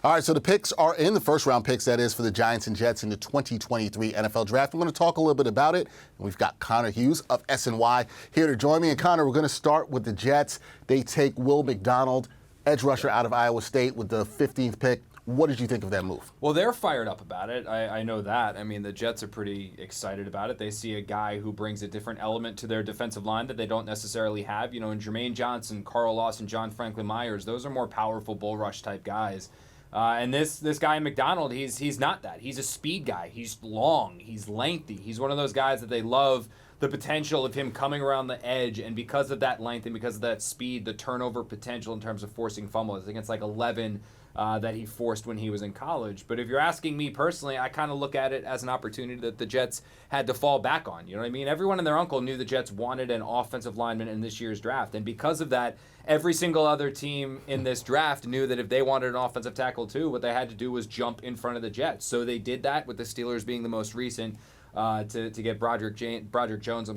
All right, so the picks are in, the first round picks, that is, for the Giants and Jets in the 2023 NFL Draft. We're going to talk a little bit about it. And we've got Connor Hughes of SNY here to join me. And Connor, we're going to start with the Jets. They take Will McDonald, edge rusher out of Iowa State, with the 15th pick. What did you think of that move? Well, they're fired up about it. I know that. I mean, the Jets are pretty excited about it. They see a guy who brings a different element to their defensive line that they don't necessarily have. You know, in Jermaine Johnson, Carl Lawson, John Franklin Myers, those are more powerful bull rush type guys. And this guy McDonald, he's not that. He's a speed guy. He's long. He's lengthy. He's one of those guys that they love the potential of him coming around the edge, and because of that length and because of that speed, the turnover potential in terms of forcing fumbles. I think it's like 11 that he forced when he was in college. But if you're asking me personally, I kind of look at it as an opportunity that the Jets had to fall back on. You know what I mean? Everyone and their uncle knew the Jets wanted an offensive lineman in this year's draft. And because of that, every single other team in this draft knew that if they wanted an offensive tackle too, what they had to do was jump in front of the Jets. So they did that, with the Steelers being the most recent, to get Broderick Jones,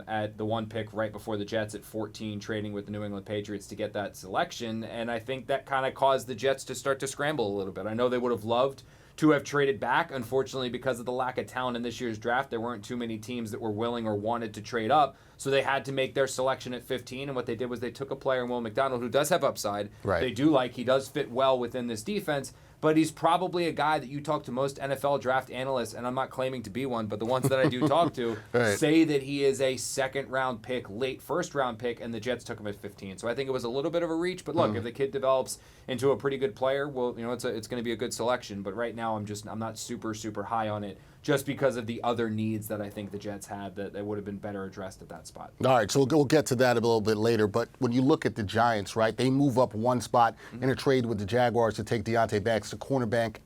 at the one pick right before the Jets at 14, trading with the New England Patriots to get that selection. And I think that kind of caused the Jets to start to scramble a little bit. I know they would have loved to have traded back. Unfortunately, because of the lack of talent in this year's draft, there weren't too many teams that were willing or wanted to trade up. So they had to make their selection at 15. And what they did was they took a player in Will McDonald who does have upside. Right. They do like. He does fit well within this defense. But he's probably a guy that you talk to most NFL draft analysts, and I'm not claiming to be one, but the ones that I do talk to right. say that he is a second-round pick, late first-round pick, and the Jets took him at 15. So I think it was a little bit of a reach. But look, if the kid develops into a pretty good player, well, you know, it's going to be a good selection. But right now, I'm not super, super high on it, just because of the other needs that I think the Jets had that would have been better addressed at that spot. All right, so we'll get to that a little bit later. But when you look at the Giants, right, they move up one spot in a trade with the Jaguars to take Deontay Banks, the cornerback,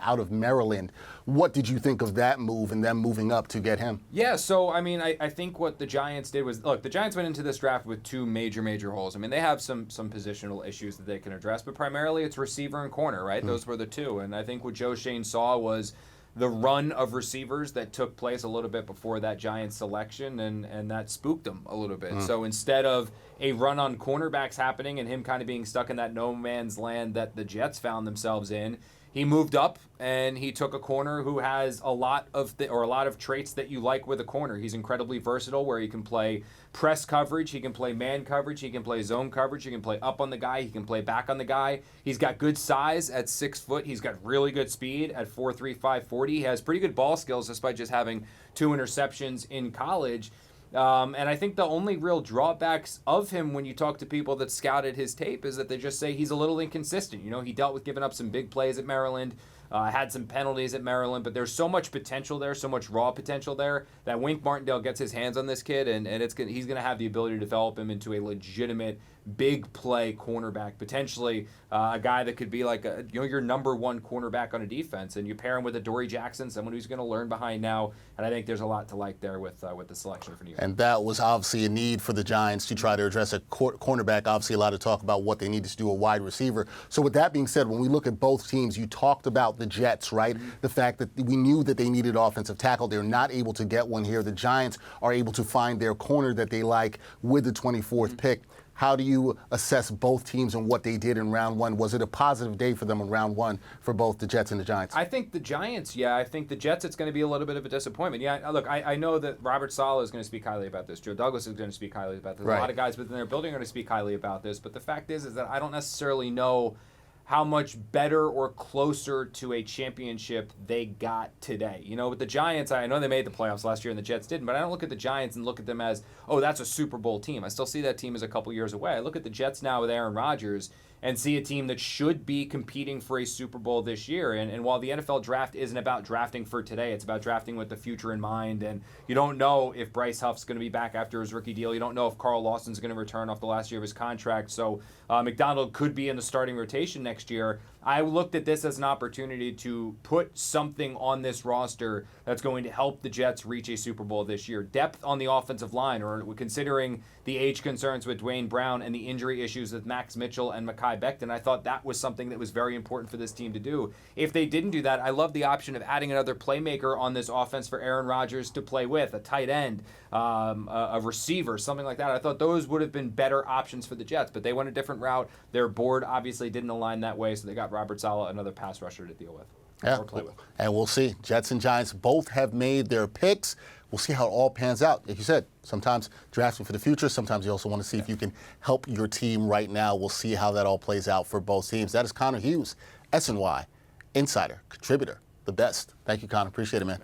out of Maryland. What did you think of that move and them moving up to get him? Yeah, so, I mean, I think what the Giants did was, look, the Giants went into this draft with two major holes. I mean, they have some positional issues that they can address, but primarily it's receiver and corner, right? Those were the two. And I think what Joe Shane saw was the run of receivers that took place a little bit before that Giants selection, and that spooked him a little bit. So instead of a run on cornerbacks happening and him kind of being stuck in that no man's land that the Jets found themselves in, he moved up and he took a corner who has a lot of traits that you like with a corner. He's incredibly versatile, where he can play press coverage, he can play man coverage, he can play zone coverage, he can play up on the guy, he can play back on the guy. He's got good size at 6 foot. He's got really good speed at 4.3, 5.40. He has pretty good ball skills despite just having 2 interceptions in college. And I think the only real drawbacks of him when you talk to people that scouted his tape is that they just say he's a little inconsistent. You know, he dealt with giving up some big plays at Maryland, had some penalties at Maryland, but there's so much potential there, so much raw potential there, that Wink Martindale gets his hands on this kid, and he's going to have the ability to develop him into a legitimate big play cornerback, potentially a guy that could be like your number one cornerback on a defense, and you pair him with a Dory Jackson, someone who's going to learn behind now, and I think there's a lot to like there with the selection for New York. And that was obviously a need for the Giants to try to address a cornerback. Obviously, a lot of talk about what they needed to do a wide receiver. So with that being said, when we look at both teams, you talked about the Jets, right? The fact that we knew that they needed offensive tackle. They're not able to get one here. The Giants are able to find their corner that they like with the 24th pick. How do you assess both teams and what they did in round one? Was it a positive day for them in round one for both the Jets and the Giants? I think the Giants, yeah. I think the Jets, it's going to be a little bit of a disappointment. Yeah, look, I know that Robert Saleh is going to speak highly about this. Joe Douglas is going to speak highly about this. Right. A lot of guys within their building are going to speak highly about this. But the fact is that I don't necessarily know how much better or closer to a championship they got today. You know, with the Giants, I know they made the playoffs last year and the Jets didn't, but I don't look at the Giants and look at them as, oh, that's a Super Bowl team. I still see that team as a couple years away. I look at the Jets now with Aaron Rodgers and see a team that should be competing for a Super Bowl this year. And while the NFL draft isn't about drafting for today, it's about drafting with the future in mind. And you don't know if Bryce Huff's going to be back after his rookie deal. You don't know if Carl Lawson's going to return off the last year of his contract. So McDonald could be in the starting rotation next year. I looked at this as an opportunity to put something on this roster that's going to help the Jets reach a Super Bowl this year. Depth on the offensive line, or considering the age concerns with Dwayne Brown and the injury issues with Max Mitchell and Mekhi Becton. I thought that was something that was very important for this team to do. If they didn't do that, I love the option of adding another playmaker on this offense for Aaron Rodgers to play with, a tight end, a receiver, something like that. I thought those would have been better options for the Jets, but they went a different route. Their board obviously didn't align that way, so they got Robert Saleh, another pass rusher to deal with. Yeah, or play with. and we'll see. Jets and Giants both have made their picks. We'll see how it all pans out. Like you said, sometimes drafting for the future. Sometimes you also want to see if you can help your team right now. We'll see how that all plays out for both teams. That is Connor Hughes, SNY, insider, contributor, the best. Thank you, Connor. Appreciate it, man.